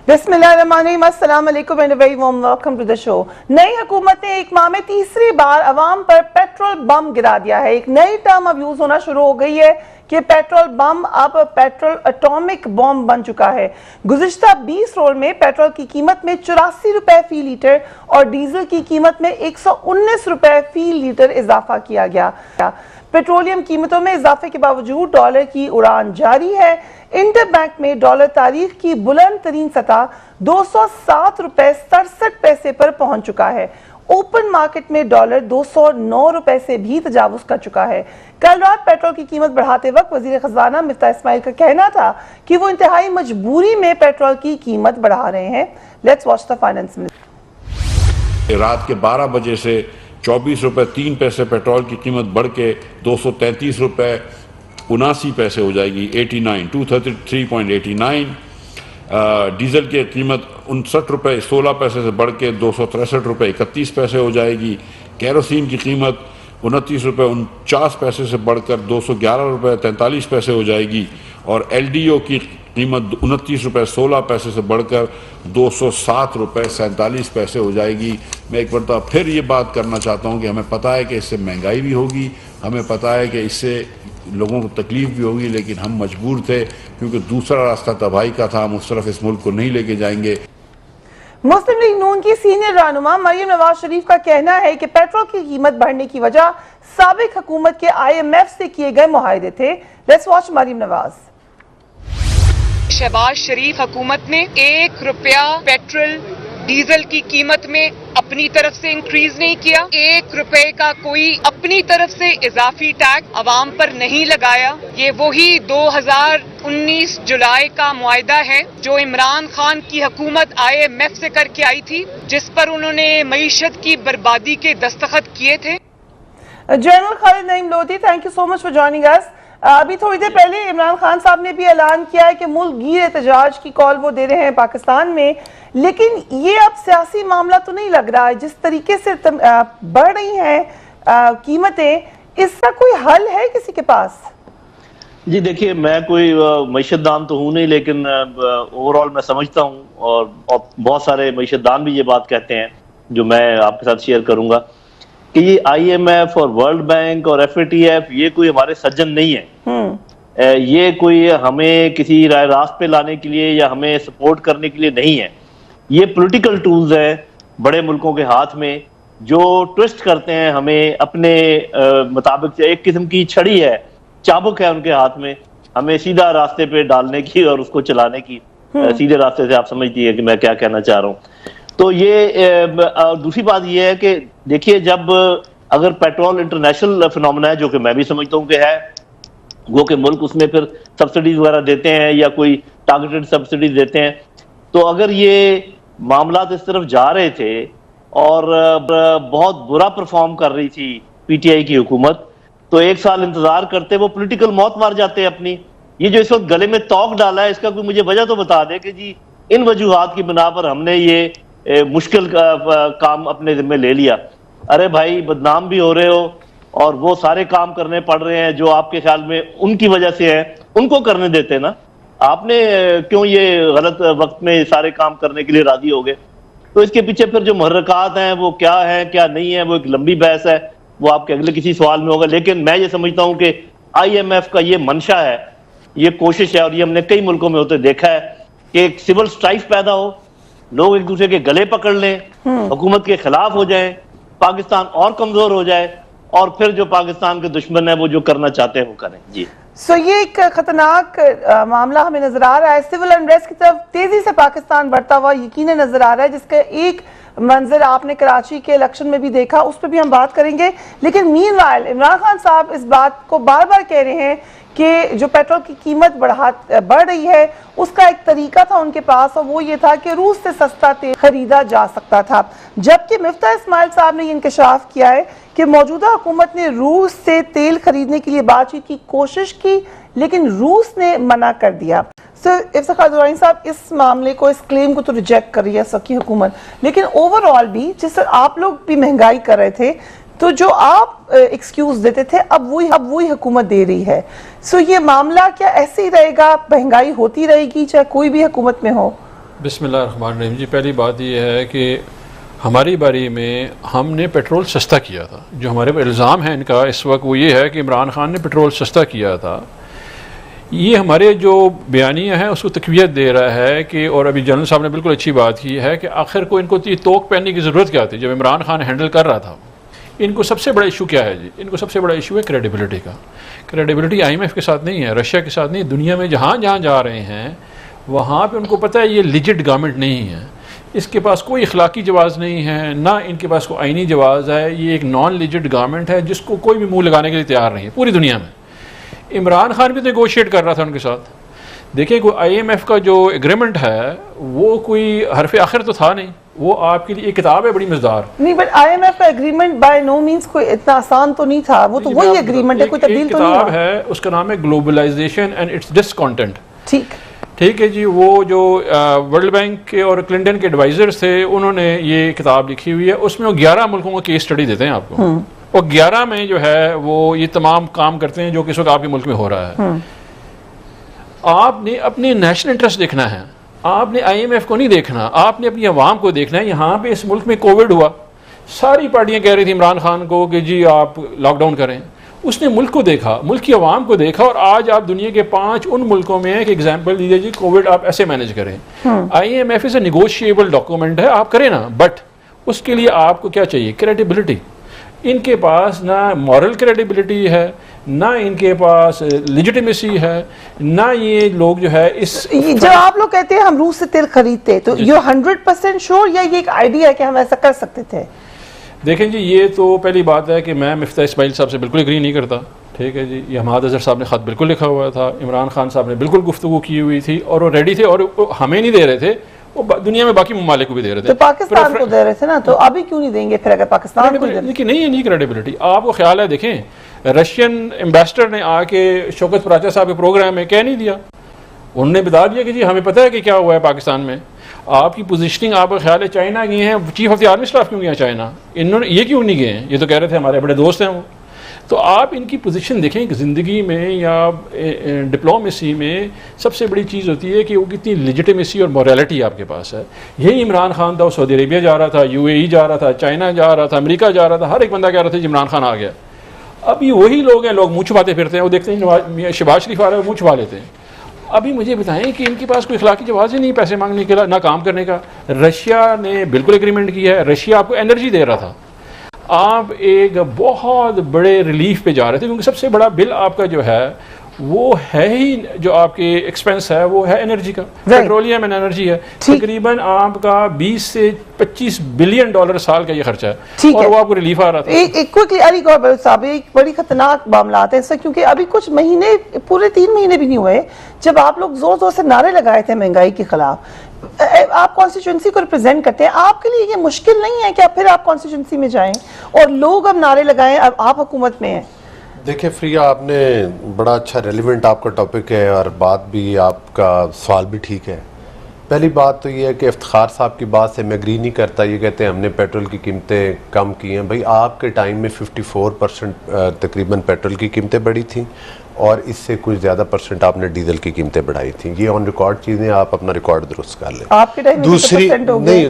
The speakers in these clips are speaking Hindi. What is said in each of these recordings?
बिस्मिल्लाहिर्रहमानिर्रहीम, अस्सलाम वालेकुम and very warm welcome to the show. नई हुकूमत ने एक माह में तीसरी बार अवाम पर पेट्रोल बम गिरा दिया है। एक नई टर्म अब यूज होना शुरू हो गई है कि पेट्रोल बम अब पेट्रोल एटॉमिक बम बन चुका है। गुज़िश्ता 20 रोज में पेट्रोल की कीमत में 84 रुपए फी लीटर और डीजल की कीमत में 119 रुपए फी लीटर इजाफा किया गया। पेट्रोलियम कीमतों में इजाफे के बावजूद डॉलर की उड़ान जारी है। इंटरबैंक में डॉलर तारीख की बुलंद तरीन सतह 207 रुपए 67 पैसे पर पहुंच चुका है। ओपन मार्केट में डॉलर 209 रुपए से भी तजावुज कर चुका है। कल रात पेट्रोल की कीमत बढ़ाते वक्त वजीर खजाना मिफ्ताह इस्माइल का कहना था कि वो इंतहाई मजबूरी में पेट्रोल की कीमत बढ़ा रहे हैं। Let's watch the finance minister. रात के 12 बजे से 24 रुपए 3 पैसे पेट्रोल की कीमत बढ़ के 233 रुपए 79 पैसे हो जाएगी, 233.89। डीजल की कीमत 59 रुपए 16 पैसे से बढ़ के 263 रुपए 31 पैसे हो जाएगी। केरोसिन की कीमत 29 रुपए 49 पैसे से बढ़कर 211 रुपए 43 पैसे हो जाएगी और एलडीओ की कीमत 29 रुपए 16 पैसे से बढ़कर 207 रुपए 47 पैसे हो जाएगी। मैं एक बार फिर ये बात करना चाहता हूँ कि हमें पता है कि इससे महंगाई भी होगी, हमें पता है कि इससे लोगों को तकलीफ भी होगी, लेकिन हम मजबूर थे क्योंकि दूसरा रास्ता तबाही का था। हम उस तरफ इस मुल्क को नहीं लेके जाएंगे। मुस्लिम लीग नून की सीनियर रहनुमा मरियम नवाज शरीफ का कहना है कि पेट्रोल की कीमत बढ़ने की वजह साबिक हुकूमत के IMF से किए गए मुआहदे थे। Let's watch Maryam Nawaz. शहबाज शरीफ हुकूमत ने 1 रुपया पेट्रोल डीजल की कीमत में अपनी तरफ से इंक्रीज नहीं किया। 1 रुपए का कोई अपनी तरफ से इजाफी टैक्स अवाम पर नहीं लगाया। ये वही 2019 जुलाई का मुआहदा है जो इमरान खान की हुकूमत IMF से करके आई थी, जिस पर उन्होंने मईशत की बर्बादी के दस्तखत किए थे। General Khalid Naeem Lodhi, thank you so much for joining us. अभी थोड़ी देर पहले इमरान खान साहब ने भी ऐलान किया है कि मुल्क गिर एहतजाज की कॉल वो दे रहे हैं पाकिस्तान में, लेकिन ये अब सियासी मामला तो नहीं लग रहा है। जिस तरीके से बढ़ रही हैं कीमतें, इसका कोई हल है किसी के पास? जी देखिए, मैं कोई मईशतदान तो हूँ नहीं, लेकिन ओवरऑल मैं समझता हूँ और बहुत सारे मईशतदान भी ये बात कहते हैं जो मैं आपके साथ शेयर करूंगा कि ये IMF और वर्ल्ड बैंक और FATF ये कोई हमारे सज्जन नहीं है। ये कोई हमें किसी रास्ते पे लाने के लिए या हमें सपोर्ट करने के लिए नहीं है। ये पॉलिटिकल टूल्स है बड़े मुल्कों के हाथ में जो ट्विस्ट करते हैं हमें अपने मुताबिक। एक किस्म की छड़ी है, चाबुक है उनके हाथ में, हमें सीधा रास्ते पे डालने की और उसको चलाने की। सीधे रास्ते से आप समझती है कि मैं क्या कहना चाह रहा हूँ। तो ये दूसरी बात ये है कि देखिए, जब अगर पेट्रोल इंटरनेशनल फिनोमेना है, जो कि मैं भी समझता हूँ कि है, वो कि मुल्क उसमें फिर सब्सिडीज वगैरह देते हैं या कोई टारगेटेड सब्सिडीज देते हैं, तो अगर ये मामला इस तरफ जा रहे थे और बहुत बुरा परफॉर्म कर रही थी PTI की हुकूमत, तो 1 साल इंतजार करते वो पॉलिटिकल मौत मार जाते अपनी। ये जो इस वक्त गले में तौक डाला है, इसका कोई मुझे वजह तो बता दे कि जी इन वजूहात की बिना पर हमने ये मुश्किल काम अपने जिम्मे ले लिया। अरे भाई, बदनाम भी हो रहे हो और वो सारे काम करने पड़ रहे हैं जो आपके ख्याल में उनकी वजह से है, उनको करने देते ना। आपने क्यों ये गलत वक्त में सारे काम करने के लिए राजी हो गए? तो इसके पीछे फिर जो मुहर्रकात हैं वो क्या है क्या नहीं है, वो एक लंबी बहस है, वो आपके अगले किसी सवाल में होगा। लेकिन मैं ये समझता हूँ कि IMF का ये मंशा है, ये कोशिश है, और ये हमने कई मुल्कों में होते देखा है कि एक सिविल स्ट्राइक पैदा हो, लोग एक दूसरे के गले पकड़ लें, हुकूमत के खिलाफ हो जाए, पाकिस्तान और कमजोर हो जाए और फिर जो पाकिस्तान के दुश्मन है वो जो करना चाहते हैं वो करें। जी ये एक खतरनाक मामला हमें नजर आ रहा है। सिविल अनरेस्ट की तरफ तेजी से पाकिस्तान बढ़ता हुआ यकीनन नजर आ रहा है, जिसका एक मंजर आपने कराची के इलेक्शन में भी देखा, उस पर भी हम बात करेंगे। लेकिन मीनवाइल इमरान खान साहब इस बात को बार बार कह रहे हैं कि जो पेट्रोल की कीमत बढ़ रही है उसका एक तरीका था उनके पास, और वो ये था कि रूस से सस्ता तेल खरीदा जा सकता था। जबकि मिफ्ताह इस्माइल साहब ने इंकशाफ किया है कि मौजूदा हुकूमत ने रूस से तेल खरीदने के लिए बातचीत की कोशिश की, लेकिन रूस ने मना कर दिया। इफ्तिखार दुरानी साहब, इस मामले को, इस क्लेम को तो रिजेक्ट कर रही है सबकी हुकूमत, लेकिन ओवरऑल भी जिस आप लोग भी महंगाई कर रहे थे, तो जो आप एक्सक्यूज देते थे अब वही हुकूमत दे रही है। ये मामला क्या ऐसे ही रहेगा, महंगाई होती रहेगी चाहे कोई भी हुकूमत में हो? बिस्मिल्लाहिर्रहमानिर्रहीम जी, पहली बात यह है कि हमारी बारी में हमने पेट्रोल सस्ता किया था। जो हमारे पर इल्ज़ाम है इनका इस वक्त वो ये है कि इमरान खान ने पेट्रोल सस्ता किया था। ये हमारे जो बयानिया है उसको तक़वियत दे रहा है कि, और अभी जनरल साहब ने बिल्कुल अच्छी बात की है कि आखिर को इनको ये तोक पहनने की ज़रूरत क्या थी जब इमरान खान हैंडल कर रहा था। इनको सबसे बड़ा इशू क्या है जी? इनको सबसे बड़ा इशू है क्रेडिबिलिटी का। क्रेडिबिलिटी IMF के साथ नहीं है, रशिया के साथ नहीं, दुनिया में जहाँ जहाँ जा रहे हैं वहाँ पे उनको पता है ये लिजिट गवर्नमेंट नहीं है, इसके पास कोई इखलाकी जवाज़ नहीं है, ना इनके पास कोई आइनी जवाज़ है। ये एक नॉन लिजिट गवर्नमेंट है जिसको कोई भी मुंह लगाने के लिए तैयार नहीं है पूरी दुनिया में। इमरान खान भी तो नेगोशिएट कर रहा था उनके साथ। देखिए कोई IMF का जो एग्रीमेंट है वो कोई हरफ आखिर तो था नहीं, वो आपके लिए एक किताब है बड़ी मजेदार। नहीं, बट IMF का एग्रीमेंट बाय नो मींस कोई इतना आसान तो नहीं था, वो तो वही एग्रीमेंट है, कोई तब्दील तो नहीं हुआ। किताब है, उसका नाम है ग्लोबलाइजेशन एंड इट्स डिसकंटेंट। ठीक है जी। वो जो वर्ल्ड बैंक के और क्लिंटन के एडवाइजर्स थे उन्होंने ये किताब लिखी हुई है, उसमें वो 11 मुल्कों का केस स्टडी देते हैं आपको, और 11 में जो है वो ये तमाम काम करते हैं जो कि इस वक्त आपके मुल्क में हो रहा है। आपने अपने नेशनल इंटरेस्ट देखना है, आपने IMF को नहीं देखना, आपने अपनी आवाम को देखना है। यहाँ पे इस मुल्क में कोविड हुआ, सारी पार्टियां कह रही थी इमरान खान को कि जी आप लॉकडाउन करें, उसने मुल्क को देखा, मुल्क की आवाम को देखा, और आज आप दुनिया के 5 उन मुल्कों में एक एग्जाम्पल दीजिए जी कोविड आप ऐसे मैनेज करें। IMF is a negotiable document है, आप करें ना, बट उसके लिए आपको क्या चाहिए? क्रेडिबिलिटी। इनके पास ना मॉरल क्रेडिबिलिटी है, ना इनके पास लेजिटिमेसी है, ना ये लोग जो है इस जब आप लोग कहते हैं हम रूस से तेल खरीदते तो यू 100% श्योर या ये एक आइडिया है कि हम ऐसा कर सकते थे? देखें जी, ये तो पहली बात है कि मैं मिफ्ता इस्माइल साहब से बिल्कुल एग्री नहीं करता। ठीक है जी, ये हमाद अजहर साहब ने ख़त बिल्कुल लिखा हुआ था, इमरान खान साहब ने बिल्कुल गुफ्तगू की हुई थी और वो रेडी थे, और वो हमें नहीं दे रहे थे, वो दुनिया में बाकी ममालिक को भी दे रहे थे। तो पाकिस्तान को दे रहे थे ना, तो अभी क्यों नहीं देंगे फिर अगर पाकिस्तान को? लेकिन नहीं है, नहीं क्रेडिबिलिटी। आपको ख्याल है, देखें रशियन एम्बेसडर ने आके शौकत पराचा साहब के प्रोग्राम में कह नहीं दिया, उन्होंने बता दिया कि जी हमें पता है कि क्या हुआ है पाकिस्तान में। आपकी पोजीशनिंग आपका ख्याल है चाइना गए हैं, chief of the army staff क्यों गया चाइना? इन्होंने ये क्यों नहीं गए? ये तो कह रहे थे हमारे बड़े दोस्त हैं वो। तो आप इनकी पोजीशन देखें कि ज़िंदगी में या डिप्लोमेसी में सबसे बड़ी चीज़ होती है कि वो कितनी लेजिटिमेसी और मोरालिटी आपके पास है। यही इमरान खान था, वो सऊदी अरेबिया जा रहा था, UAE जा रहा था, चाइना जा रहा था, अमेरिका जा रहा था, हर एक बंदा कह रहा था इमरान खान आ गया। अब ये वही लोग हैं, लोग मुँह छुपाते फिरते हैं, वो देखते हैं शहबाज शरीफ आ रहा है, मुँह छुपा लेते हैं। अभी मुझे बताएं कि इनके पास कोई इखलाकी जवाज़ ही नहीं पैसे मांगने के, ना काम करने का। रशिया ने बिल्कुल एग्रीमेंट किया है, रशिया आपको एनर्जी दे रहा था, आप एक बहुत बड़े रिलीफ पे जा रहे थे, क्योंकि सबसे बड़ा बिल आपका जो है वो है ही, जो आपके एक्सपेंस है वो है एनर्जी का, पेट्रोलियम एंड एनर्जी है। तकरीबन आपका 20 से 25 बिलियन डॉलर साल का ये खर्चा है, और वो आपको रिलीफ आ रहा था। एक क्विकली अली गौर साहब, एक बड़ी खतरनाक मामला है इससे, क्योंकि अभी कुछ महीने, पूरे 3 महीने भी नहीं हुए जब आप लोग जोर जोर से नारे लगाए थे महंगाई के खिलाफ। आप कॉन्स्टिट्यूंसी को रिप्रेजेंट करते हैं, आपके लिए ये मुश्किल नहीं है कि फिर आप कॉन्स्टिट्यूंसी में जाएं और लोग अब नारे लगाएं, अब आप हुकूमत में हैं? देखिए फ्रिया, आपने बड़ा अच्छा रेलिवेंट आपका टॉपिक है और बात भी, आपका सवाल भी ठीक है। पहली बात तो ये है कि इफ्तिखार साहब की बात से मैं एग्री नहीं करता। ये कहते हैं हमने पेट्रोल की कीमतें कम की हैं। भाई आपके टाइम में 54% तकरीबन पेट्रोल की कीमतें बढ़ी थी और इससे कुछ ज़्यादा परसेंट आपने डीजल की कीमतें बढ़ाई थी। ये ऑन रिकॉर्ड चीज़ें, आप अपना रिकॉर्ड दुरुस्त कर लें। आपके टाइम में दूसरी नहीं,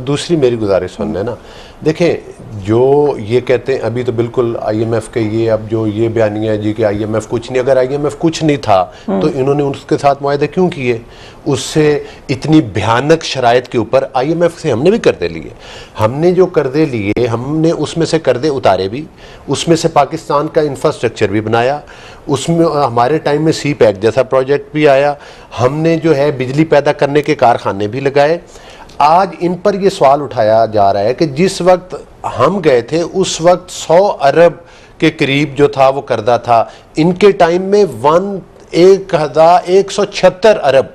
दूसरी मेरी गुजारिश सुनना है ना। देखें, जो ये कहते हैं अभी तो बिल्कुल IMF के ये, अब जो ये बयानिया है जी कि IMF कुछ नहीं, अगर IMF कुछ नहीं था तो इन्होंने उसके साथ मुआहदे क्यों किए? उससे इतनी भयानक शराइत के ऊपर IMF से हमने भी कर्जे लिए। हमने जो कर्जे लिए, हमने उसमें से कर्जे उतारे भी, उसमें से पाकिस्तान का इंफ्रास्ट्रक्चर भी बनाया, उसमें हमारे टाइम में CPEC जैसा प्रोजेक्ट भी आया, हमने जो है बिजली पैदा करने के कारखाने भी लगाए। आज इन पर यह सवाल उठाया जा रहा है कि जिस वक्त हम गए थे उस वक्त 100 अरब के करीब जो था वो कर्जा था, इनके टाइम में 1176 अरब,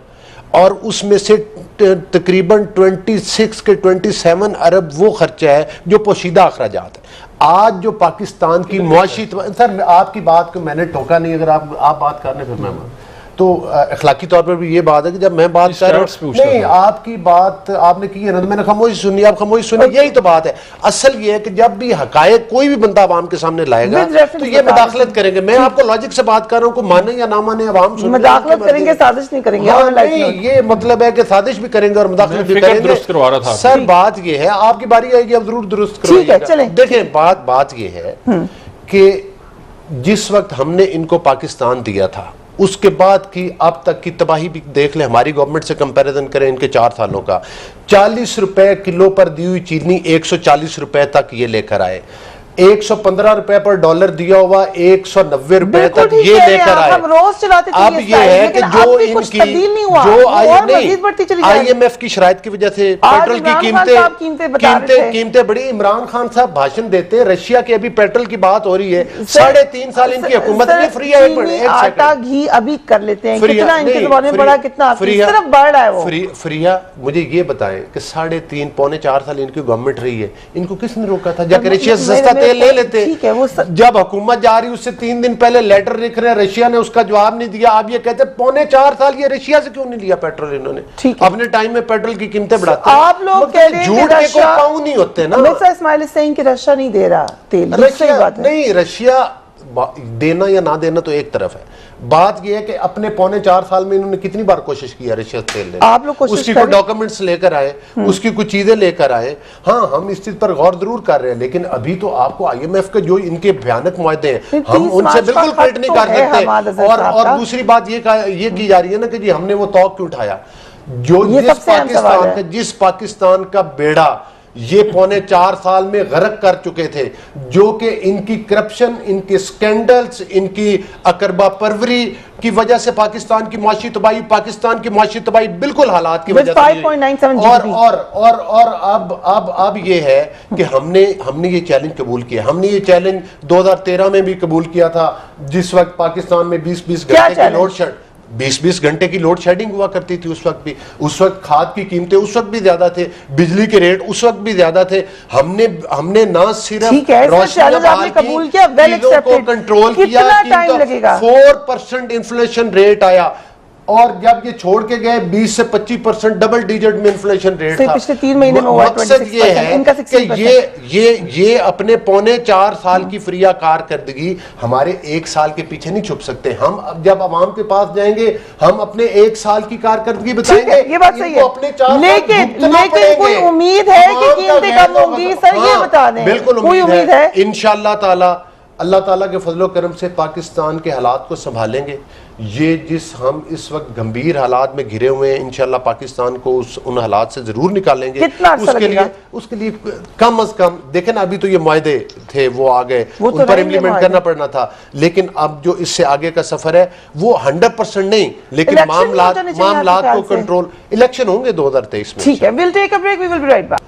और उसमें से तकरीबन 26 के 27 अरब वो खर्चा है जो पोशीदा अखराजात है। आज जो पाकिस्तान की मुआशी, सर आपकी बात को मैंने टोका नहीं, अगर आप बात करने फिर मैं, तो तो अखलाकी तौर पर भी ये बात है कि जब मैं बात कर रहा हूँ, नहीं आपकी बात आपने की है ना, मैंने खामोशी सुनी, आप खामोशी सुनी, यही तो बात है। असल ये है कि जब भी हकायक कोई भी बंदा आवाम के सामने लाएगा तो ये मदाखलत करेंगे। मैं आपको लॉजिक से बात कर रहा हूँ, को माने या ना माने आवाम सुन, मदाखलत करेंगे, साजिश नहीं करेंगे। नहीं, ये मतलब है कि साजिश भी करेंगे और मदाखलत भी करेंगे। सर बात ये है, आपकी बारी आएगी, अब जरूर दुरुस्त करवाइएगा। देखें बात ये है कि जिस वक्त हमने इनको पाकिस्तान दिया था उसके बाद की अब तक की तबाही भी देख ले। हमारी गवर्नमेंट से कंपैरिजन करें इनके 4 सालों का, 40 रुपए किलो पर दी हुई चीनी 140 रुपए तक ये लेकर आए, 115 रुपए पर डॉलर दिया हुआ 190 रुपए तक ये लेकर आए। हम रोज चलाते थे अब ये है कि जो इनकी जो IMF की शराइत की वजह से पेट्रोल की कीमतें बड़ी, इमरान खान साहब भाषण देते, रशिया के अभी पेट्रोल की बात हो रही है, 3.5 साल इनकी हुकूमत में फ्री है। आटा घी अभी कर लेते हैं, कितना इनके ज़माने में बढ़ा, कितना सिर्फ बढ़ रहा है वो। फ्रिया मुझे ये बताएं कि 3.5 पौने 4 साल इनकी गवर्नमेंट रही है, इनको किसने रोका था? जाकर रशिया से सस्ता तेल ले लेते। ठीक है, वो जब हुकूमत जा रही उससे 3 दिन पहले लेटर लिख रहे, रशिया ने उसका जवाब नहीं दिया। आप ये कहते पौने 4 साल ये रशिया से क्यों नहीं लिया पेट्रोल? इन्होंने अपने टाइम में पेट्रोल की कीमतें बढ़ाते हैं। आप लोग कह रहे हैं झूठ के कोई पाँव नहीं होते ना। इस्माइल सिंह कि रशिया नहीं दे रहा तेल, रशिया नहीं, रशिया देना या ना देना तो एक तरफ है, बात यह है कि अपने पौने 4 साल में इन्होंने कितनी बार कोशिश किया रशिया से तेल लेने। आप लोग कोशिश उसकी कोई डॉक्यूमेंट्स लेकर आए, उसकी कुछ चीजें लेकर आए। हाँ, हम इस चीज पर गौर जरूर कर रहे हैं, लेकिन अभी तो आपको IMF के जो इनके भयानक मुआहदे हैं हम उनसे बिल्कुल क्रिएट नहीं कर सकते। और दूसरी बात ये की जा रही है ना कि जी हमने वो तौक क्यों उठाया, जो जिस पाकिस्तान का बेड़ा ये पौने 4 साल में गर्क कर चुके थे, जो कि इनकी करप्शन, इनके स्कैंडल्स, इनकी अकरबा परवरी की वजह से पाकिस्तान की माशी तबाही, पाकिस्तान की माशी तबाही बिल्कुल हालात की वजह से। और अब ये है कि हमने ये चैलेंज कबूल किया। हमने ये चैलेंज 2013 में भी कबूल किया था, जिस वक्त पाकिस्तान में 20-20 घंटे की लोड शेड 20-20 घंटे की लोड शेडिंग हुआ करती थी। उस वक्त खाद की कीमतें उस वक्त भी ज्यादा थे, बिजली के रेट उस वक्त भी ज्यादा थे। हमने ना सिर्फ चीजों को कंट्रोल किया, 4% इन्फ्लेशन रेट आया, और जब ये छोड़ के गए 20 से 25% डबल डिजिट में इन्फ्लेशन रेट था। पिछले 3 महीने में हुआ 26%, ये है कि ये अपने पौने 4 साल की फ्रिया कारकर्दगी हमारे 1 साल के पीछे नहीं छुप सकते। हम अब जब अवाम के पास जाएंगे हम अपने 1 साल की कारकर्दगी बताएंगे। ये बात सही है, अपने 4 लेकिन कोई उम्मीद है कि कीमतें कम होंगी? सर ये बता दें, बिल्कुल उम्मीद है। इंशाअल्लाह ताला, अल्लाह ताला के फजलो करम से पाकिस्तान के हालात को संभालेंगे। ये जिस हम इस वक्त गंभीर हालात में घिरे हुए हैं, इंशाल्लाह पाकिस्तान को उन हालात से जरूर निकालेंगे। उसके लिए कम अज कम देखें ना, अभी तो ये मुआहदे थे वो आ गए, उन पर इम्प्लीमेंट करना पड़ना था, लेकिन अब जो इससे आगे का सफर है वो 100% नहीं, लेकिन मामलात को कंट्रोल, इलेक्शन होंगे 2023 में। ठीक है, will take a break, we will be right back.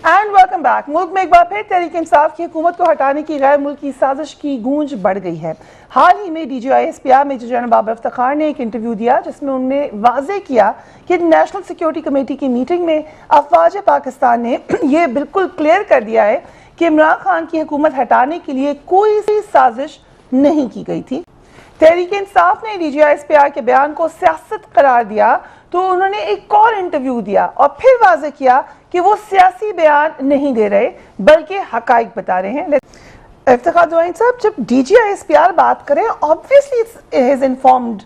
And welcome back. मुल्क में एक बार फिर तहरीक इंसाफ की हुकूमत को हटाने की गैर मुल्की साजिश की गूंज बढ़ गई है। हाल ही में DGI-SPR major general Babar Iftikhar ने एक इंटरव्यू दिया जिसमें उन्होंने वाजे किया कि नेशनल सिक्योरिटी कमेटी की मीटिंग में अफवाज पाकिस्तान ने यह बिल्कुल क्लियर कर दिया है कि इमरान खान की हुकूमत हटाने के लिए कोई सी साजिश नहीं की गई थी। तहरीक इंसाफ ने DGI-SPR के बयान को सियासत करार दिया तो उन्होंने एक और इंटरव्यू दिया और फिर वाजे किया कि वो सियासी बयान नहीं दे रहे बल्कि हकाइक बता रहे हैं। इफ्तिखार दुआइन साहब, जब DGI-SPR बात करें ऑब्वियसली हिज इन्फॉर्म्ड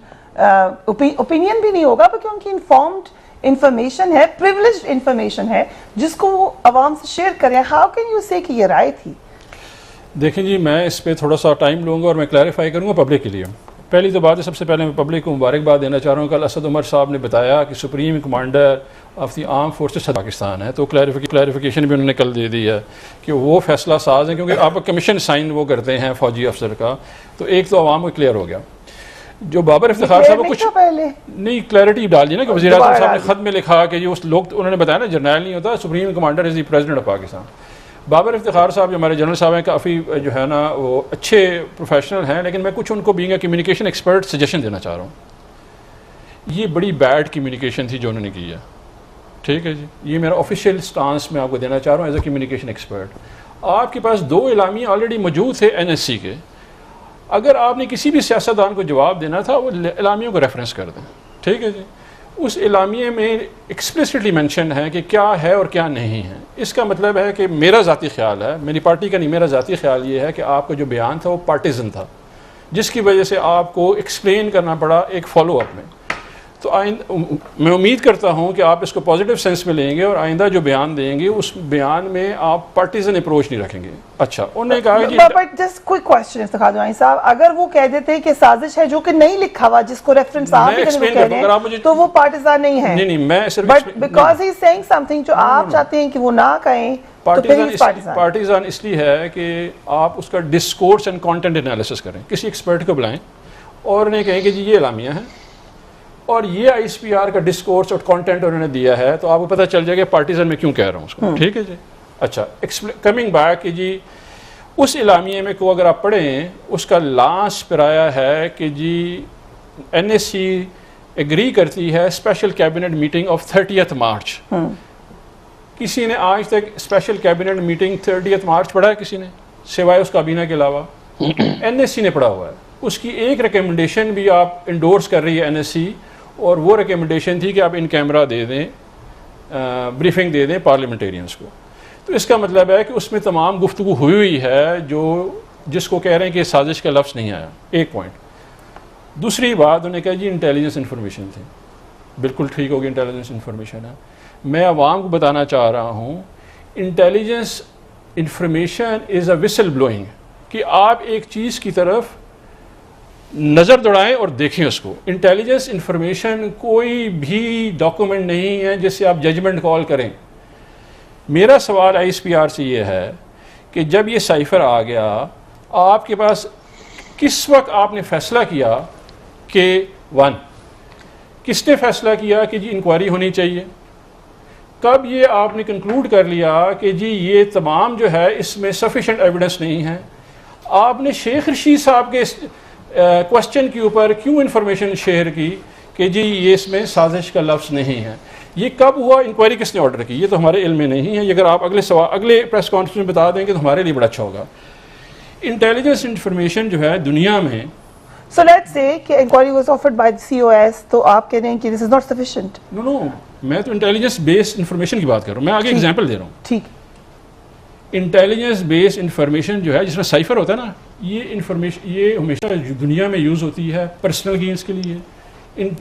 ओपिनियन भी नहीं होगा क्योंकि उनकी इन्फॉर्म्ड इंफॉर्मेशन है, प्रिविलेज्ड इंफॉर्मेशन है जिसको वो आवाम से शेयर करें। हाउ कैन यू से कि ये राय थी? देखें जी, मैं इस पर थोड़ा सा टाइम लूँगा और मैं क्लैरिफाई करूँगा पब्लिक के लिए। पहली तो बात है, सबसे पहले मैं पब्लिक को मुबारकबाद देना चाह रहा हूँ। कल असद उमर साहब ने बताया कि supreme commander of the arm forces Pakistan है, तो क्लैरिफिकेशन भी उन्होंने कल दे दी है कि वो फैसला साज है, क्योंकि आप कमीशन साइन वो करते हैं फौजी अफसर का, तो एक तो आवाम को क्लियर हो गया। जो बाबर इफ्तिखार साहब को कुछ पहले नहीं क्लैरिटी डाल दी ना कि वज़ीर आज़म साहब ने खत में लिखा कि जो लोग, उन्होंने बताया ना जर्नैल नहीं होता, supreme commander is the president of Pakistan. Babar Iftikhar साहब जो हमारे जनरल साहब हैं, काफ़ी जो है ना वो अच्छे प्रोफेशनल हैं, लेकिन मैं कुछ उनको being a communication expert suggestion देना चाह रहा हूँ। ये बड़ी बैड कम्युनिकेशन थी जो उन्होंने की है, ठीक है जी, ये मेरा ऑफिशियल स्टांस मैं आपको देना चाह रहा हूँ एज ए कम्युनिकेशन एक्सपर्ट। आपके पास 2 एलामिया ऑलरेडी मौजूद थे NSC के, अगर आपने किसी भी सियासतदान को जवाब देना था वो एलामियों को रेफरेंस कर दें, ठीक है जी। उस एलामिया में एक्सप्लिसिटली मेंशन है कि क्या है और क्या नहीं है। इसका मतलब है कि मेरा ज़ाती ख्याल है, मेरी पार्टी का नहीं, मेरा ज़ाती ख्याल ये है कि आपका जो बयान था वो पार्टीजन था, जिसकी वजह से आपको एक्सप्लेन करना पड़ा एक फॉलो अप में। तो मैं उम्मीद करता हूं कि आप इसको पॉजिटिव सेंस में लेंगे और आइंदा जो बयान देंगे उस बयान में आप पार्टीजन अप्रोच नहीं रखेंगे। अच्छा, उन्होंने कहा कि but just quick question Iftikhar Jumani साहब, अगर वो कह देते हैं कि साजिश है जो कि नहीं लिखा हुआ, जिसको रेफरेंस आप भी कह रहे हैं, तो वो पार्टिजान नहीं है। नहीं, मैं सिर्फ but because he is saying something जो आप चाहते हैं कि वो ना कहें, पार्टीजान इसलिए है कि आप उसका डिस्कोर्स एंड कंटेंट एनालिसिस करें, किसी एक्सपर्ट को बुलाएं और उन्हें कहें कि जी ये एलामिया है और ये ISPR का डिस्कोर्स और कंटेंट उन्होंने दिया है, तो आपको पता चल जाएगा पार्टीजन में क्यों कह रहा हूँ उसको, ठीक है जी। अच्छा, कमिंग बैक कि जी उस एलामिया में को अगर आप पढ़ें, उसका लास्ट पराया है कि जी NSC एग्री करती है special cabinet meeting of 30th मार्च। किसी ने आज तक स्पेशल कैबिनेट मीटिंग 30th मार्च पढ़ा है किसी ने, सिवाय उस काबीना के अलावा? NSC ने पढ़ा हुआ है। उसकी एक रिकमेंडेशन भी आप इंडोर्स कर रही है NSC, और वो रिकमेंडेशन थी कि आप इन कैमरा दे दें, ब्रीफिंग दे दें पार्लियामेंटेरियंस को। तो इसका मतलब है कि उसमें तमाम गुफ्तगू हुई है जो जिसको कह रहे हैं कि साजिश का लफ्ज़ नहीं आया। एक पॉइंट। दूसरी बात, उन्होंने कहा जी इंटेलिजेंस इन्फॉर्मेशन थी, बिल्कुल ठीक होगी, इंटेलिजेंस इन्फॉर्मेशन है। मैं आवाम को बताना चाह रहा हूँ intelligence information is a whistle blowing, कि आप एक चीज़ की तरफ नज़र दौड़ाएं और देखें उसको। इंटेलिजेंस इंफॉर्मेशन कोई भी डॉक्यूमेंट नहीं है जिससे आप जजमेंट कॉल करें। मेरा सवाल ISPR से ये है कि जब ये साइफर आ गया, आपके पास किस वक्त आपने फैसला किया कि 1, किसने फैसला किया कि जी इंक्वायरी होनी चाहिए? कब ये आपने कंक्लूड कर लिया कि जी ये तमाम जो है इसमें सफिशेंट एविडेंस नहीं है? आपने शेख रशीद साहब के क्वेश्चन के ऊपर क्यों इंफॉर्मेशन शेयर की कि जी ये इसमें साजिश का लफ्ज़ नहीं है? ये कब हुआ? इंक्वायरी किसने ऑर्डर की? ये तो हमारे इल्म में नहीं है। ये अगर आप अगले प्रेस कॉन्फ्रेंस में बता देंगे तो हमारे लिए बड़ा अच्छा होगा। इंटेलिजेंस इंफॉर्मेशन जो है दुनिया में, So let's say कि inquiry was offered by the COS, तो आप कह रहे हैं कि this is not sufficient? No, मैं तो इंटेलिजेंस बेस्ड इंफॉर्मेशन की बात कर रहा हूँ। मैं आगे एग्जांपल दे रहा हूँ। ठीक। इंटेलिजेंस बेस्ड इंफॉर्मेशन जो है, जिसमें साइफर होता है ना, ये इंफॉर्मेशन ये हमेशा दुनिया में यूज़ होती है पर्सनल गेन्स के लिए,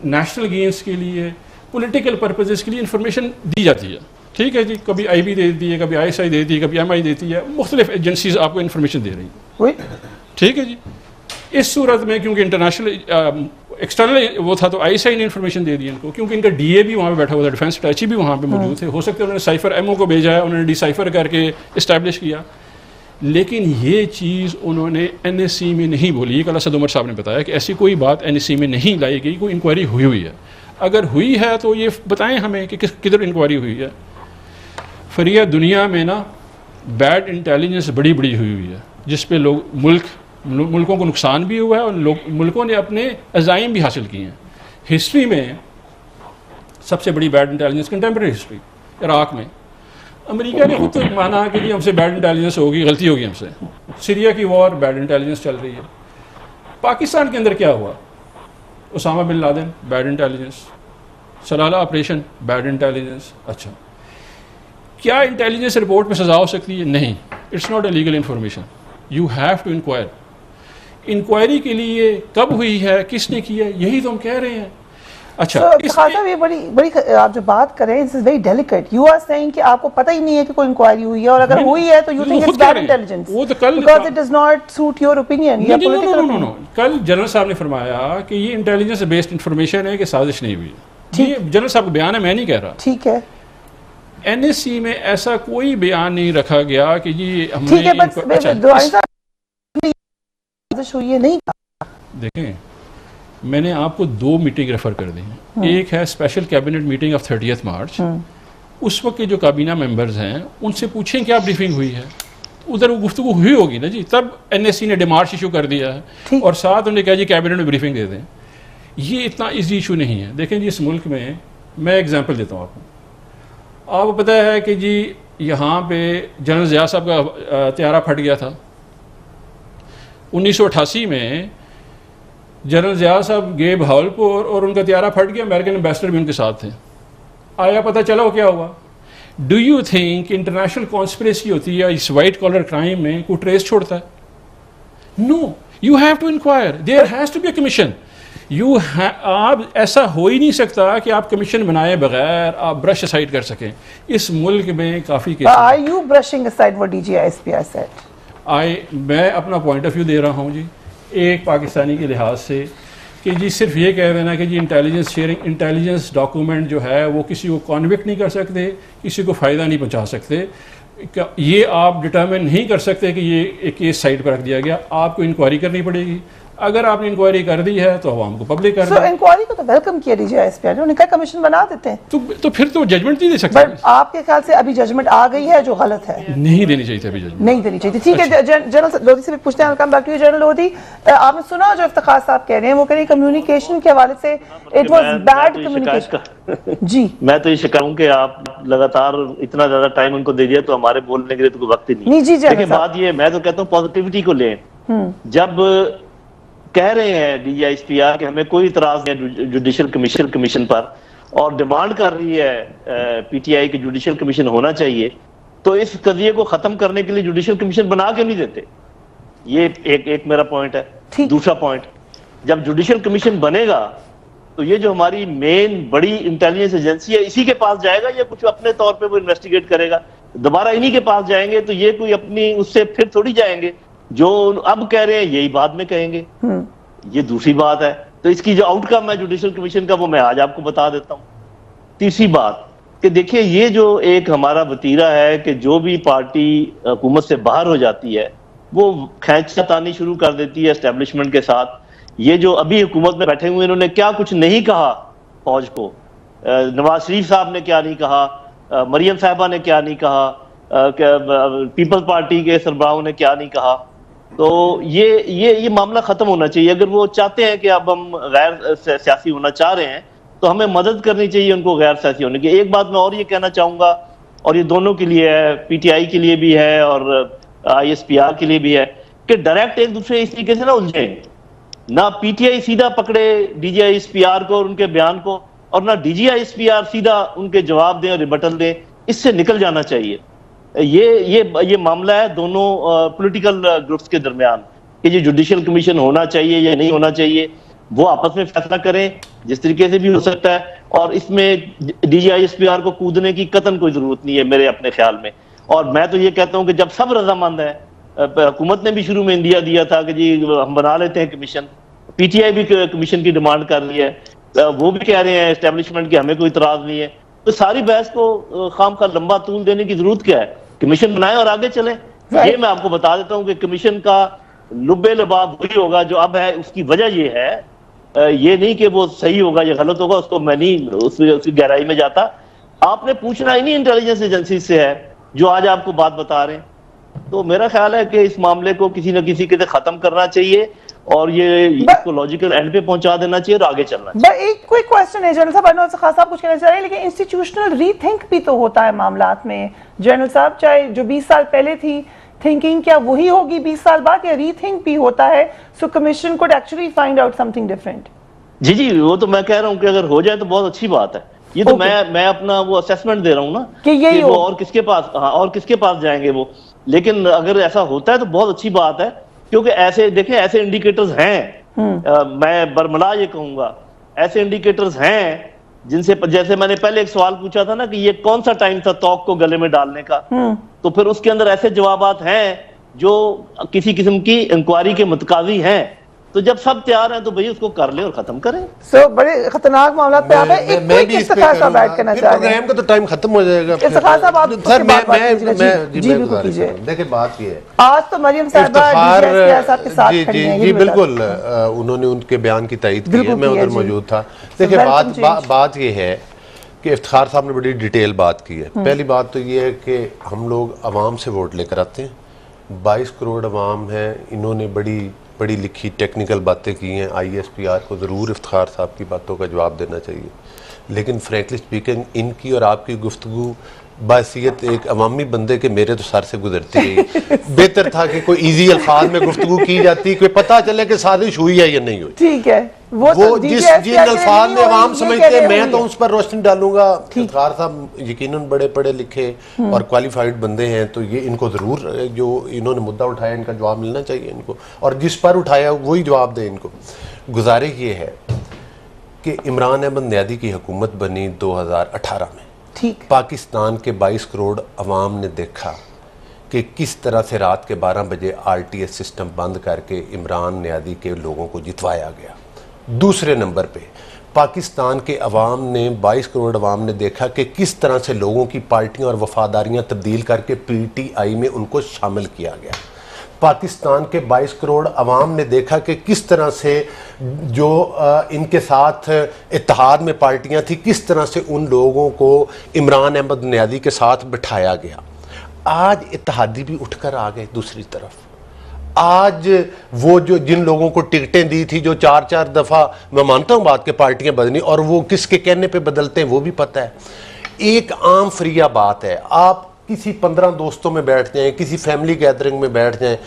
नेशनल गेन्स के लिए, पॉलिटिकल पर्पसेस के लिए इंफॉर्मेशन दी जाती है, ठीक है जी। कभी IB देती है, कभी ISI देती है, कभी MI देती है, मुख्तलिफ एजेंसीज आपको इंफॉर्मेशन दे रही है, ठीक है जी। इस सूरत में क्योंकि इंटरनेशनल एक्सटर्नल वो था तो ISI ने इंफॉर्मेशन दे दी इनको, क्योंकि इनका DA भी वहाँ पे बैठा हुआ था, डिफेंस अटैची भी वहाँ पे मौजूद थे। हो सकता है उन्होंने साइफर MO को भेजा है, उन्होंने डिसाइफर करके इस्टेब्लिश किया, लेकिन ये चीज़ उन्होंने NSC में नहीं बोली। ये कल असद उमर साहब ने बताया कि ऐसी कोई बात NSC में नहीं लाई गई, कोई इंक्वायरी हुई है। अगर हुई है तो ये बताएं हमें कि किधर इंक्वायरी हुई है। फरिया दुनिया में ना बैड इंटेलिजेंस बड़ी बड़ी हुई है, जिस पे लोग मुल्कों को नुकसान भी हुआ है और मुल्कों ने अपने अज़ाइम भी हासिल किए हैं। हिस्ट्री में सबसे बड़ी bad intelligence contemporary history Iraq में अमेरिका ने खुद तो माना कि हमसे बैड इंटेलिजेंस होगी, गलती होगी हमसे। सीरिया की वॉर बैड इंटेलिजेंस चल रही है। पाकिस्तान के अंदर क्या हुआ? Osama bin Laden bad intelligence, Salala operation bad intelligence. अच्छा, क्या इंटेलिजेंस रिपोर्ट में सजा हो सकती है? नहीं, it's not a legal information, you have to inquire. Inquiry के लिए कब हुई है, किसने किया, यही तो हम कह रहे हैं। अच्छा, ये बड़ी आप जो बात कर रहे हैं, this is very delicate. You are saying कि आपको पता ही नहीं है कि कोई इंक्वायरी हुई है, और अगर हुई है तो you think it's bad intelligence, वो तो कल because it does not suit your opinion या पॉलिटिकल ओपिनियन। कल जनरल साहब ने फरमाया कि ये इंटेलिजेंस बेस्ड इंफॉर्मेशन है कि साजिश नहीं हुई। ये जनरल साहब का बयान है, मैं नहीं कह रहा। ठीक है, NSC में ऐसा कोई बयान नहीं रखा गया कि जी हमने ठीक है, बस हुई है नहीं। देखें, मैंने आपको 2 मीटिंग रेफर कर दी हैं। एक है special cabinet meeting of 30th मार्च। उस वक्त के जो काबीना मेंबर्स हैं उनसे पूछें क्या ब्रीफिंग हुई है, उधर वो गुफ्तगू हुई होगी ना जी, तब NSC ने डिमार्च इशू कर दिया है और साथ उन्होंने कहा जी कैबिनेट में ब्रीफिंग दे दें। ये इतना ईजी इशू नहीं है। देखें जी, इस मुल्क में मैं एग्जाम्पल देता हूँ आपको। आपको पता है कि जी यहाँ पे जनरल ज़िया साहब का त्यारा फट गया था 1988 में। जनरल ज़िया साहब गए भावलपुर और उनका त्यारा फट गया, अमेरिकन एम्बेसडर भी उनके साथ थे। आया पता चला वो क्या हुआ। Do you think international conspiracy होती है इस वाइट कॉलर क्राइम में कोई ट्रेस छोड़ता है? No, you have to inquire, there has to be a commission. आप ऐसा हो ही नहीं सकता कि आप कमीशन बनाए बगैर आप ब्रश असाइड कर सकें। इस मुल्क में काफ़ी case Are you brushing aside what DGISPR said? मैं अपना पॉइंट ऑफ व्यू दे रहा हूँ जी, एक पाकिस्तानी के लिहाज से, कि जी सिर्फ ये कह देना कि जी इंटेलिजेंस शेयरिंग, इंटेलिजेंस डॉक्यूमेंट जो है वो किसी को कॉन्विक्ट नहीं कर सकते, किसी को फ़ायदा नहीं पहुँचा सकते। ये आप डिटर्मिन नहीं कर सकते कि ये एक केस साइड पर रख दिया गया। आपको इंक्वायरी करनी पड़ेगी। अगर आपने इंक्वायरी कर दी है तो आवाम को पब्लिक कर दी। इंक्वायरी को तो वेलकम किया DGISPR ने, उन्होंने कमीशन बना देते हैं। तो फिर तो जजमेंट नहीं दे सकते। बट आपके ख्याल से अभी जजमेंट आ गई है जो गलत है? नहीं देनी चाहिए थी अभी जजमेंट, नहीं देनी चाहिए। ठीक है, जनरल लोधी से भी पूछते हैं। बाकी जनरल लोधी, आपने सुना जो इफ्तिखार साहब कह रहे हैं, वो कह रहे हैं कम्युनिकेशन के हवाले से इट वाज बैड कम्युनिकेशन। जी, मैं तो ये शिकायत हूं कि आप लगातार इतना ज्यादा टाइम उनको दे दिया तो हमारे बोलने के लिए तो कोई वक्त ही नहीं। जी, लेकिन बात ये, मैं तो कहता हूँ पॉजिटिविटी को लें। जब कह रहे हैं DGISPR कि हमें कोई इतराज नहीं है जुडिशियल कमीशन पर, और डिमांड कर रही है PTI की जुडिशियल कमीशन होना चाहिए, तो इस कजिए को खत्म करने के लिए जुडिशियल कमीशन बना के नहीं देते। ये एक मेरा पॉइंट है। दूसरा पॉइंट, जब जुडिशियल कमीशन बनेगा तो ये जो हमारी मेन बड़ी इंटेलिजेंस एजेंसी है इसी के पास जाएगा या कुछ अपने तौर पे वो इन्वेस्टिगेट करेगा? दोबारा इन्हीं के पास जाएंगे तो ये कोई अपनी उससे फिर थोड़ी जाएंगे। जो अब कह रहे हैं यही बाद में कहेंगे, ये दूसरी बात है। तो इसकी जो आउटकम है जुडिशियल कमीशन का वो मैं आज आपको बता देता हूं। तीसरी बात कि देखिए, ये जो एक हमारा वतीरा है कि जो भी पार्टी हुकूमत से बाहर हो जाती है वो खींचतानी शुरू कर देती है एस्टेब्लिशमेंट के साथ। ये जो अभी हुकूमत में बैठे हुए इन्होंने क्या कुछ नहीं कहा फौज को, नवाज शरीफ साहब ने क्या नहीं कहा, मरियम साहिबा ने क्या नहीं कहा, पीपल्स पार्टी के सरबराहों ने क्या नहीं कहा। तो ये मामला खत्म होना चाहिए। अगर वो चाहते हैं कि अब हम गैर सियासी होना चाह रहे हैं तो हमें मदद करनी चाहिए उनको गैर सियासी होने की। एक बात मैं और ये कहना चाहूंगा, और ये दोनों के लिए है, PTI के लिए भी है और ISPR के लिए भी है, कि डायरेक्ट एक दूसरे इस तरीके से ना उलझे। ना PTI सीधा पकड़े DGISPR को और उनके बयान को, और ना DGISPR सीधा उनके जवाब दें और रिबटल दें। इससे निकल जाना चाहिए। ये मामला है दोनों पॉलिटिकल ग्रुप्स के दरमियान कि ये जुडिशियल कमीशन होना चाहिए या नहीं होना चाहिए, वो आपस में फैसला करें जिस तरीके से भी हो सकता है। और इसमें DGISPR को कूदने की कतन कोई जरूरत नहीं है मेरे अपने ख्याल में। और मैं तो ये कहता हूं कि जब सब रजामंद है, हुकूमत ने भी शुरू में इंदिया दिया था कि जी हम बना लेते हैं कमीशन, PTI भी कमीशन की डिमांड कर रही है, वो भी कह रहे हैं एस्टेब्लिशमेंट की हमें कोई इतराज नहीं है। तो सारी बहस को खाम खा लंबा तूल देने की जरूरत क्या है? कमीशन बनाए और आगे चलें। ये मैं आपको बता देता हूं कि कमीशन का लुब्बे लबाब वही होगा जो अब है। उसकी वजह ये है, ये नहीं कि वो सही होगा या गलत होगा, उसको मैं नहीं उसकी गहराई में जाता। आपने पूछना ही नहीं इंटेलिजेंस एजेंसी से है जो आज आपको बात बता रहे हैं। तो मेरा ख्याल है कि इस मामले को किसी न किसी के खत्म करना चाहिए और ये इसको लॉजिकल एंड पे पहुंचा देना चाहिए और आगे चलना चाहिए। एक क्विक क्वेश्चन है जनरल साहब, अनवर से खास साहब कुछ कहना चाह रहे हैं, लेकिन इंस्टीट्यूशनल रीथिंक भी तो होता है मामलात में जनरल साहब। चाहे जो 20 साल पहले थी थिंकिंग, क्या वही होगी 20 साल बाद, या रीथिंक भी होता है? So commission could actually find out something different. जी, वो तो मैं कह रहा हूँ कि अगर हो जाए तो बहुत अच्छी बात है। ये तो मैं अपना वो असेसमेंट दे रहा हूँ ना कि वो और किसके पास, हाँ, और किसके पास जाएंगे वो। लेकिन अगर ऐसा होता है तो बहुत अच्छी बात है, क्योंकि ऐसे देखें, ऐसे इंडिकेटर्स हैं। मैं बरमला ये कहूंगा, ऐसे इंडिकेटर्स हैं जिनसे, जैसे मैंने पहले एक सवाल पूछा था ना कि ये कौन सा टाइम था तौक को गले में डालने का, तो फिर उसके अंदर ऐसे जवाबात हैं जो किसी किस्म की इंक्वायरी के मुतकाजी हैं। तो जब सब तैयार हैं तो भाई उसको कर ले और खत्म करें। सो बड़े खतरनाक मामला पे आप हैं। मैं भी इस पे करूंगा, प्रोग्राम का तो टाइम खत्म हो जाएगा। सर मैं देखिए बात ये है, आज तो मरियम साहब के साथ खड़ी हैं। जी बिल्कुल, उन्होंने उनके बयान की तायीद की है, मैं उधर मौजूद था। देखिए बात ये है कि इफ्तिखार साहब ने बड़ी डिटेल बात की है। पहली बात तो ये है कि हम लोग अवाम से वोट लेकर आते हैं, 22 करोड़ अवाम है, इन्होंने बड़ी पढ़ी लिखी टेक्निकल बातें की हैं। ISPR को ज़रूर इफ्तिखार साहब की बातों का जवाब देना चाहिए, लेकिन फ्रैंकली स्पीकिंग इनकी और आपकी गुफ्तगू बासियत एक अवामी बंदे के मेरे तो सर से गुजरती रही। बेहतर था कि कोई इजी अल्फाज में गुफ्तगू की जाती, कोई पता चले कि साजिश हुई है या नहीं हुई। ठीक है, वो जिन अल्फाज में अवाम समझते हैं, मैं तो उस पर रोशनी डालूंगा। इफ्तिखार साहब यकीनन बड़े पढ़े लिखे और क्वालिफाइड बंदे हैं, तो ये इनको ज़रूर जो इन्होंने मुद्दा उठाया इनका जवाब मिलना चाहिए इनको, और जिस पर उठाया वही जवाब दें इनको। गुजारिश ये है कि इमरान अहमद न्यादी की हुकूमत बनी 2018 में। ठीक, पाकिस्तान के 22 करोड़ अवाम ने देखा कि किस तरह से रात के 12 बजे RTS सिस्टम बंद करके इमरान न्यादी के लोगों को जितवाया गया। दूसरे नंबर पे पाकिस्तान के अवाम ने 22 करोड़ अवाम ने देखा कि किस तरह से लोगों की पार्टियां और वफादारियां तब्दील करके PTI में उनको शामिल किया गया। पाकिस्तान के 22 करोड़ अवाम ने देखा कि किस तरह से जो इनके साथ इत्तेहाद में पार्टियां थी, किस तरह से उन लोगों को इमरान अहमद न्यादी के साथ बिठाया गया। आज इत्तेहादी भी उठकर आ गए दूसरी तरफ। आज वो जो जिन लोगों को टिकटें दी थी, जो 4-4 दफ़ा, मैं मानता हूँ बात के पार्टियां बदली, और वो किसके कहने पे बदलते हैं वो भी पता है। एक आम फ्रिया बात है, आप किसी 15 दोस्तों में बैठ जाएं, किसी फैमिली गैदरिंग में बैठ जाएं,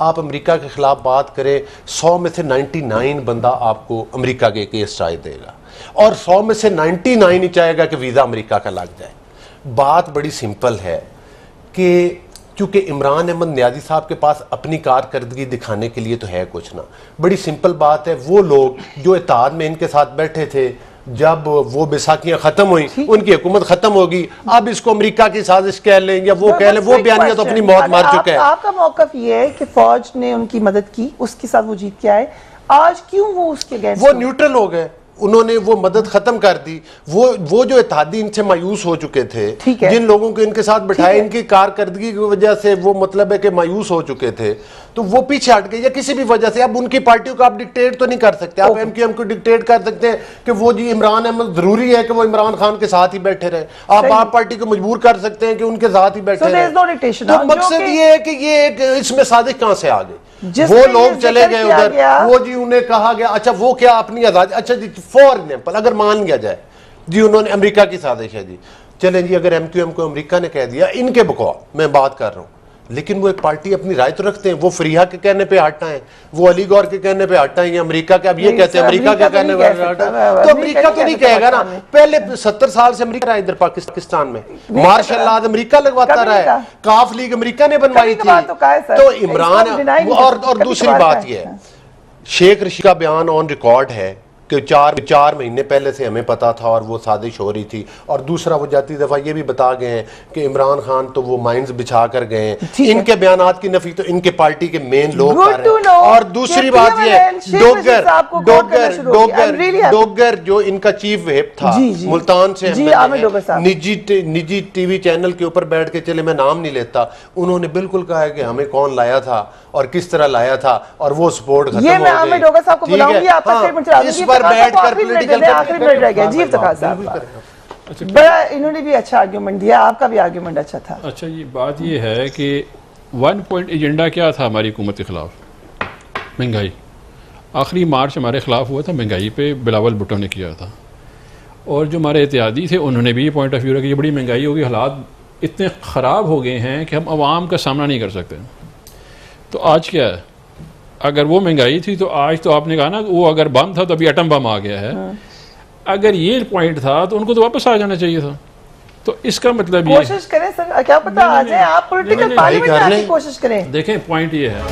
आप अमेरिका के खिलाफ बात करें, 100 में से 99 बंदा आपको अमेरिका के केस चाहे देगा, और 100 में से 99 ही चाहेगा कि वीज़ा अमेरिका का लग जाए। बात बड़ी सिंपल है कि चूँकि इमरान अहमद न्यादी साहब के पास अपनी कारकर्दगी दिखाने के लिए तो है कुछ ना। बड़ी सिंपल बात है, वो लोग जो इत्तेहाद में इनके साथ बैठे थे, जब वो बैसाखियां खत्म हुई, उनकी हुकूमत खत्म होगी, अब इसको अमेरिका की साजिश कह लें या वो कह लें, वो बयानिया तो अपनी मौत मार चुका है। आपका मौकफ ये है कि फौज ने उनकी मदद की, उसके साथ वो जीत के आए, आज क्यों वो उसके अगेंस्ट? वो न्यूट्रल हो गए, उन्होंने वो मदद खत्म कर दी। वो जो इत्तेहादी इनसे मायूस हो चुके थे, जिन लोगों को इनके साथ बिठाए, इनकी कारकर्दगी की वजह से वो मतलब है कि मायूस हो चुके थे, तो वो पीछे हट गए या किसी भी वजह से। अब उनकी पार्टियों को आप डिक्टेट तो नहीं कर सकते, आप MQM को डिक्टेट कर सकते हैं कि वो जी इमरान अहमद जरूरी है कि वो इमरान खान के साथ ही बैठे रहे। आप पार्टी को मजबूर कर सकते हैं कि उनके साथ ही बैठे रहे। तो मकसद ये है कि ये एक इसमें साजिश कहां से आ गई? वो लोग चले गए उधर, वो जी उन्हें कहा गया, अच्छा वो क्या अपनी आजादी, अच्छा जी फॉर एग्जाम्पल अगर मान लिया जाए जी उन्होंने अमेरिका की साजिश है जी, चलें जी अगर MQM को अमेरिका ने कह दिया, इनके बकौल मैं बात कर रहा हूँ, लेकिन वो एक पार्टी अपनी राय तो रखते हैं। वो फरीहा के कहने पे हटा है, वो अली गौर के कहने पे हटा है, या अमेरिका के अब ये कहते हैं अमेरिका के कहने पे हटा है, तो अमेरिका तो नहीं कहेगा ना। पहले 70 साल से अमेरिका रहा इधर पाकिस्तान में, मार्शल लॉ अमेरिका लगवाता रहा है, काफ लीग अमेरिका ने बनवाई थी। तो इमरान और दूसरी बात यह है, शेख रशीद का बयान ऑन रिकॉर्ड है कि 4 महीने पहले से हमें पता था और वो साजिश हो रही थी। और दूसरा वो जाती दफा ये भी बता गए हैं कि इमरान खान तो वो माइंस बिछा कर गए हैं। इनके बयानात की नफी तो इनके पार्टी के मेन लोग कर रहे हैं। और दूसरी बात ये डोगर जो इनका चीफ व्हिप था मुल्तान से, निजी टीवी चैनल के ऊपर बैठ के, चले मैं नाम नहीं लेता, उन्होंने बिल्कुल कहा है कि हमें कौन लाया था और किस तरह लाया था, और वो सपोर्ट खत्म हो गई। इस पर बैठकर पॉलिटिकल बड़ा इन्होंने भी अच्छा आर्ग्यूमेंट दिया, आपका भी आर्ग्यूमेंट अच्छा था। अच्छा, ये बात ये है कि 1 पॉइंट एजेंडा क्या था हमारी हुकूमत के खिलाफ? महंगाई। आखिरी मार्च हमारे खिलाफ हुआ था महंगाई पे, बिलावल भुट्टो ने किया था, और जो हमारे इत्तेहादी थे उन्होंने भी ये पॉइंट ऑफ व्यू रखा कि ये बड़ी महंगाई होगी, हालात इतने ख़राब हो गए हैं कि हम आवाम का सामना नहीं कर सकते। तो आज क्या है, अगर वो महंगाई थी तो आज तो आपने कहा ना वो अगर बम था तो अभी एटम बम आ गया है। अगर ये पॉइंट था तो उनको तो वापस आ जाना चाहिए था। तो इसका मतलब ये कोशिश करें सर, क्या पता आ जाए, आप पॉलिटिकल पार्लियामेंट में आने की कोशिश करें। देखें पॉइंट ये है